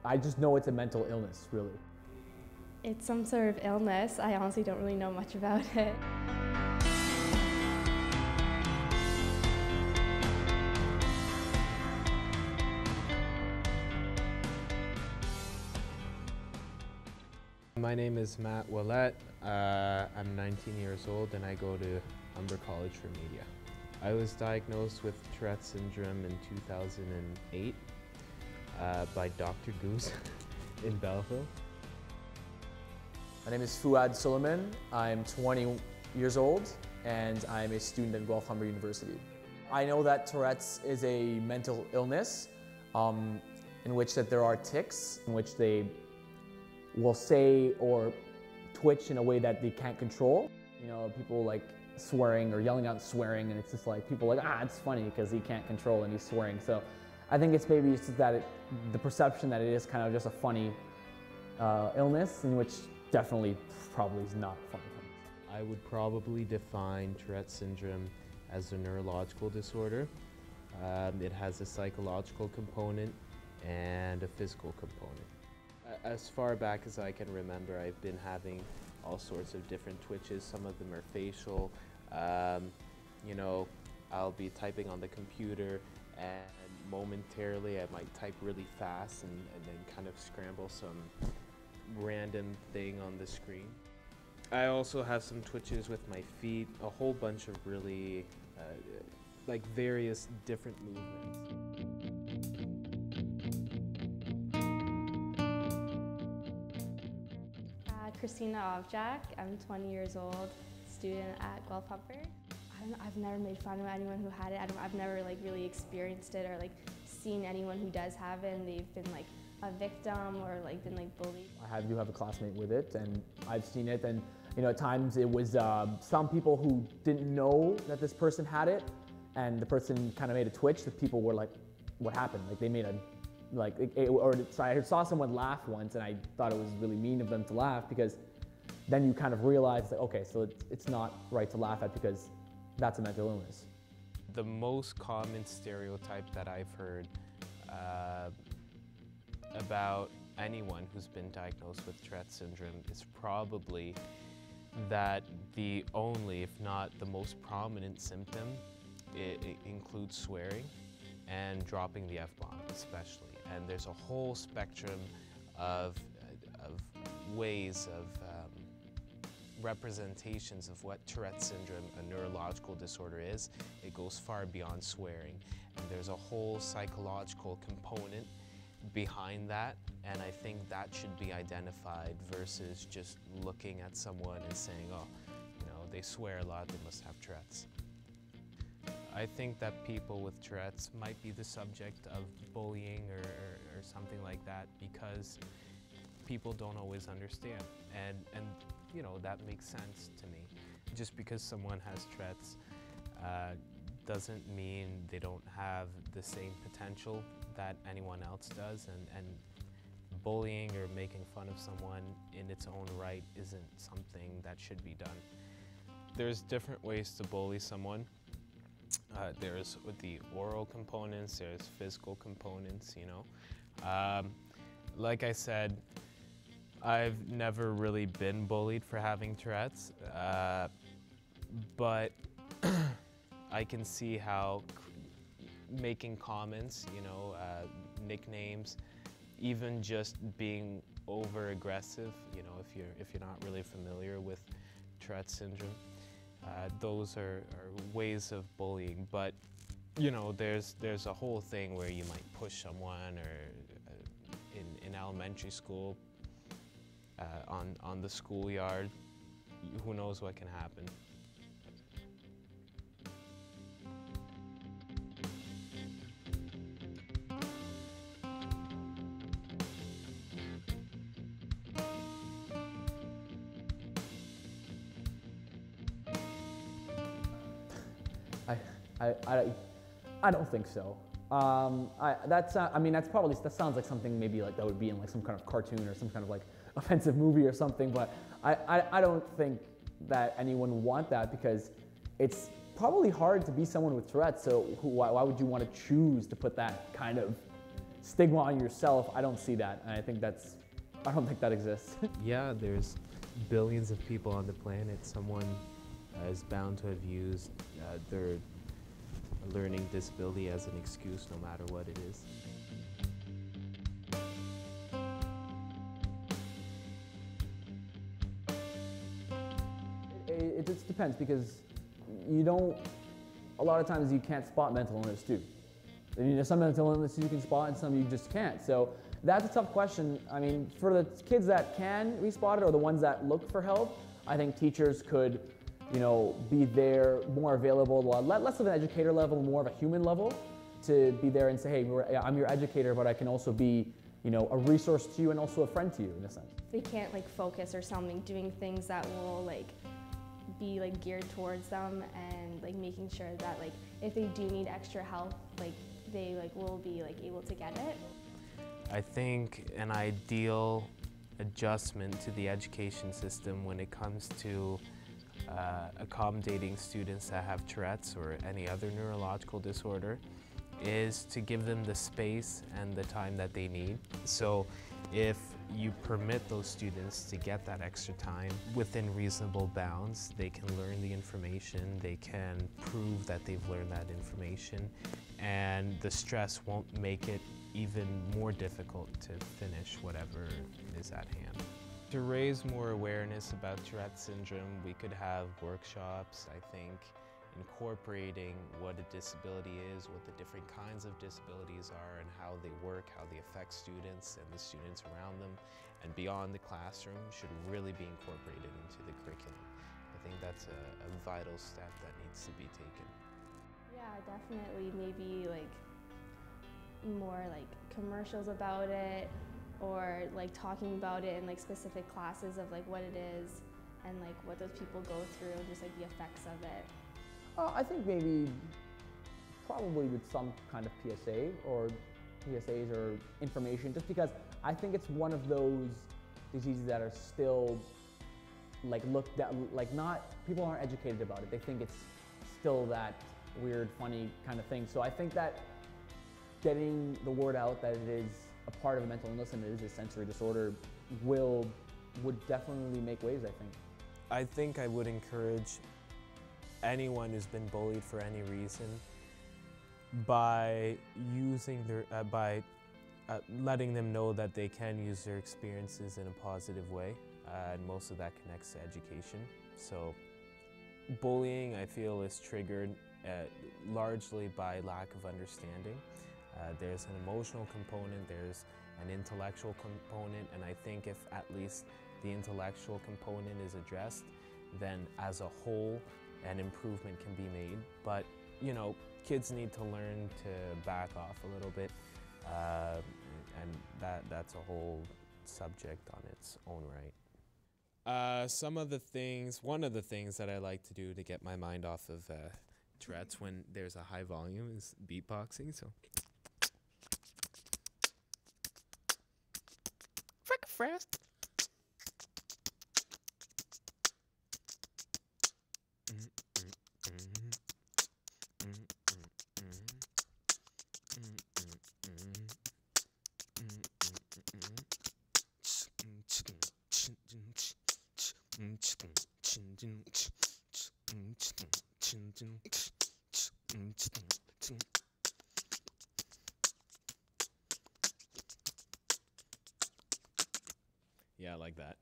I just know it's a mental illness, really. It's some sort of illness. I honestly don't really know much about it. My name is Matt Willett. I'm 19 years old and I go to Humber College for Media. I was diagnosed with Tourette syndrome in 2008 by Dr. Goose in Belleville. My name is Fuad Suleiman. I'm 20 years old and I'm a student at Guelph-Humber University. I know that Tourette's is a mental illness in which that there are tics, in which they will say or twitch in a way that they can't control. You know, people like swearing or yelling out swearing, and it's just like people are like, it's funny because he can't control and he's swearing. So I think it's maybe just that the perception that it is kind of just a funny illness, in which definitely probably is not funny. I would probably define Tourette syndrome as a neurological disorder. It has a psychological component and a physical component. As far back as I can remember, I've been having all sorts of different twitches. Some of them are facial. You know, I'll be typing on the computer and momentarily I might type really fast and then kind of scramble some random thing on the screen. I also have some twitches with my feet, a whole bunch of really like various different movements. Christina Ovjak. I'm 20 years old, student at Guelph-Humber. I've never made fun of anyone who had it. I've never like really experienced it or like seen anyone who does have it and they've been like a victim or like been like bullied. I do have a classmate with it, and I've seen it, and you know, at times it was some people who didn't know that this person had it, and the person kind of made a twitch. The people were like, "What happened?" Like they made a so I saw someone laugh once, and I thought it was really mean of them to laugh, because then you kind of realize that, okay, so it's not right to laugh at because that's a mental illness. The most common stereotype that I've heard about anyone who's been diagnosed with Tourette syndrome is probably that the only, if not the most prominent symptom, it includes swearing and dropping the F-bomb especially. And there's a whole spectrum of ways of representations of what Tourette syndrome, a neurological disorder, is. It goes far beyond swearing. And there's a whole psychological component behind that, and I think that should be identified versus just looking at someone and saying, oh, you know, they swear a lot, they must have Tourette's. I think that people with Tourette's might be the subject of bullying or something like that because people don't always understand, and you know, that makes sense to me. Just because someone has Tourette's doesn't mean they don't have the same potential that anyone else does, and bullying or making fun of someone in its own right isn't something that should be done. There's different ways to bully someone. There's the oral components, there's physical components, you know. Like I said, I've never really been bullied for having Tourette's, but I can see how making comments, you know, nicknames, even just being over-aggressive, you know, if you're not really familiar with Tourette syndrome, those are ways of bullying. But you know, there's a whole thing where you might push someone, or in elementary school, on the schoolyard, who knows what can happen. I don't think so. I mean, that sounds like something maybe like that would be in like some kind of cartoon or some kind of like offensive movie or something, but I don't think that anyone would want that, because it's probably hard to be someone with Tourette, so why would you want to choose to put that kind of stigma on yourself, I don't see that, and I don't think that exists. Yeah, there's billions of people on the planet. Someone is bound to have used their learning disability as an excuse, no matter what it is. It just depends, because a lot of times you can't spot mental illness too. I mean, there's some mental illness you can spot and some you just can't. So that's a tough question. I mean, for the kids that can be spotted, or the ones that look for help, I think teachers could, be there, more available, less of an educator level, more of a human level, to be there and say, hey, I'm your educator, but I can also be, a resource to you and also a friend to you in a sense. They can't focus or something, doing things that will be geared towards them, and making sure that if they do need extra help, they will be able to get it. I think an ideal adjustment to the education system when it comes to accommodating students that have Tourette's or any other neurological disorder is to give them the space and the time that they need. So if you permit those students to get that extra time within reasonable bounds, they can learn the information, they can prove that they've learned that information, and the stress won't make it even more difficult to finish whatever is at hand. To raise more awareness about Tourette syndrome, we could have workshops, I think, incorporating what a disability is, what the different kinds of disabilities are, and how they work, how they affect students and the students around them, and beyond the classroom should really be incorporated into the curriculum. I think that's a vital step that needs to be taken. Yeah, definitely. Maybe more commercials about it, or talking about it in specific classes of what it is and what those people go through, and just the effects of it. I think probably with some kind of PSAs or information, just because I think it's one of those diseases that are still looked at, people aren't educated about it. They think it's still that weird, funny kind of thing. So I think that getting the word out that it is a part of a mental illness and it is a sensory disorder would definitely make waves, I think. I think I would encourage anyone who's been bullied for any reason by letting them know that they can use their experiences in a positive way, and most of that connects to education. So bullying, I feel, is triggered largely by lack of understanding. There's an emotional component, there's an intellectual component, and I think if at least the intellectual component is addressed, then as a whole an improvement can be made. But kids need to learn to back off a little bit, and that's a whole subject on its own right. One of the things that I like to do to get my mind off of Tourette's when there's a high volume is beatboxing. So fast. Yeah, I like that.